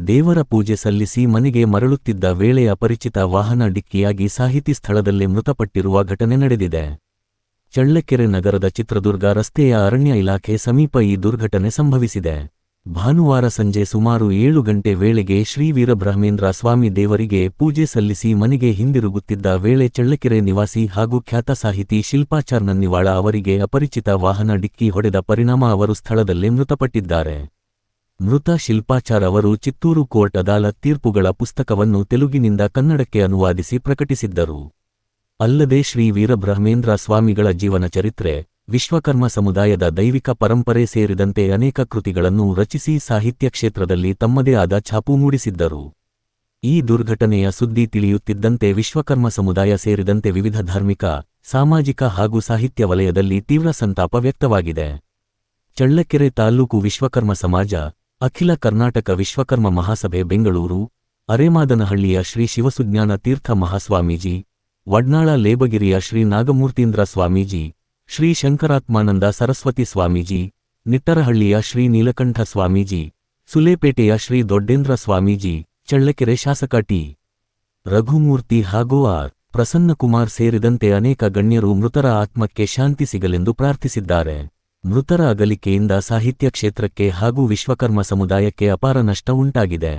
ದೇವರ ಪೂಜೆ ಸಲ್ಲಿಸಿ ಮನೆಗೆ ಮರಳುತ್ತಿದ್ದ ವೇಳೆ ಅಪರಿಚಿತ ವಾಹನ ಡಿಕ್ಕಿಯಾಗಿ ಸಾಹಿತಿ ಸ್ಥಳದಲ್ಲೇ ಮೃತಪಟ್ಟಿರುವ ಘಟನೆ ನಡೆದಿದೆ. ಚಳ್ಳಕೆರೆ ನಗರದ ಚಿತ್ರದುರ್ಗ ರಸ್ತೆಯ ಅರಣ್ಯ ಇಲಾಖೆ ಸಮೀಪ ಈ ದುರ್ಘಟನೆ ಸಂಭವಿಸಿದೆ. ಭಾನುವಾರ ಸಂಜೆ ಸುಮಾರು 7 ಗಂಟೆ ವೇಳೆಗೆ ಶ್ರೀ ವೀರಬ್ರಹ್ಮೇಂದ್ರ ಸ್ವಾಮಿ ದೇವರಿಗೆ ಪೂಜೆ ಸಲ್ಲಿಸಿ ಮನೆಗೆ ಹಿಂದಿರುಗುತ್ತಿದ್ದ ವೇಳೆ ಚಳ್ಳಕೆರೆ ನಿವಾಸಿ ಹಾಗೂ ಖ್ಯಾತ ಸಾಹಿತಿ ಶಿಲ್ಪಾಚಾರ್ ನನ್ನಿವಾಳ ಅವರಿಗೆ ಅಪರಿಚಿತ ವಾಹನ ಡಿಕ್ಕಿ ಹೊಡೆದ ಪರಿಣಾಮ ಅವರು ಸ್ಥಳದಲ್ಲೇ ಮೃತಪಟ್ಟಿದ್ದಾರೆ. ಮೃತ ಶಿಲ್ಪಾಚಾರ್ ಅವರು ಚಿತ್ತೂರು ಕೋರ್ಟ್ ಅದಾಲತ್ ತೀರ್ಪುಗಳ ಪುಸ್ತಕವನ್ನು ತೆಲುಗಿನಿಂದ ಕನ್ನಡಕ್ಕೆ ಅನುವಾದಿಸಿ ಪ್ರಕಟಿಸಿದ್ದರು. ಅಲ್ಲದೆ ಶ್ರೀ ವೀರಬ್ರಹ್ಮೇಂದ್ರ ಸ್ವಾಮಿಗಳ ಜೀವನ ಚರಿತ್ರೆ, ವಿಶ್ವಕರ್ಮ ಸಮುದಾಯದ ದೈವಿಕ ಪರಂಪರೆ ಸೇರಿದಂತೆ ಅನೇಕ ಕೃತಿಗಳನ್ನು ರಚಿಸಿ ಸಾಹಿತ್ಯ ಕ್ಷೇತ್ರದಲ್ಲಿ ತಮ್ಮದೇ ಆದ ಛಾಪು ಮೂಡಿಸಿದ್ದರು. ಈ ದುರ್ಘಟನೆಯ ಸುದ್ದಿ ತಿಳಿಯುತ್ತಿದ್ದಂತೆ ವಿಶ್ವಕರ್ಮ ಸಮುದಾಯ ಸೇರಿದಂತೆ ವಿವಿಧ ಧಾರ್ಮಿಕ, ಸಾಮಾಜಿಕ ಹಾಗೂ ಸಾಹಿತ್ಯ ವಲಯದಲ್ಲಿ ತೀವ್ರ ಸಂತಾಪ ವ್ಯಕ್ತವಾಗಿದೆ. ಚಳ್ಳಕೆರೆ ತಾಲ್ಲೂಕು ವಿಶ್ವಕರ್ಮ ಸಮಾಜ, ಅಖಿಲ ಕರ್ನಾಟಕ ವಿಶ್ವಕರ್ಮ ಮಹಾಸಭೆ ಬೆಂಗಳೂರು, ಅರೇಮಾದನಹಳ್ಳಿಯ ಶ್ರೀ ಶಿವಸುಜ್ಞಾನ ತೀರ್ಥ ಮಹಾಸ್ವಾಮೀಜಿ, ವಡ್ನಾಳ ಲೇಬಗಿರಿಯ ಶ್ರೀ ನಾಗಮೂರ್ತೀಂದ್ರ ಸ್ವಾಮೀಜಿ, ಶ್ರೀ ಶಂಕರಾತ್ಮಾನಂದ ಸರಸ್ವತಿ ಸ್ವಾಮೀಜಿ, ನಿಟ್ಟರಹಳ್ಳಿಯ ಶ್ರೀ ನೀಲಕಂಠ ಸ್ವಾಮೀಜಿ, ಸುಲೇಪೇಟೆಯ ಶ್ರೀ ದೊಡ್ಡೇಂದ್ರ ಸ್ವಾಮೀಜಿ, ಚಳ್ಳಕೆರೆ ಶಾಸಕ ಟಿ. ರಘುಮೂರ್ತಿ ಹಾಗೂ ಆರ್. ಪ್ರಸನ್ನಕುಮಾರ್ ಸೇರಿದಂತೆ ಅನೇಕ ಗಣ್ಯರು ಮೃತರ ಆತ್ಮಕ್ಕೆ ಶಾಂತಿ ಸಿಗಲೆಂದು ಪ್ರಾರ್ಥಿಸಿದ್ದಾರೆ. ಮೃತರ ಅಗಲಿಕೆಯಿಂದ ಸಾಹಿತ್ಯ ಕ್ಷೇತ್ರಕ್ಕೆ ಹಾಗೂ ವಿಶ್ವಕರ್ಮ ಸಮುದಾಯಕ್ಕೆ ಅಪಾರ ನಷ್ಟ ಉಂಟಾಗಿದೆ.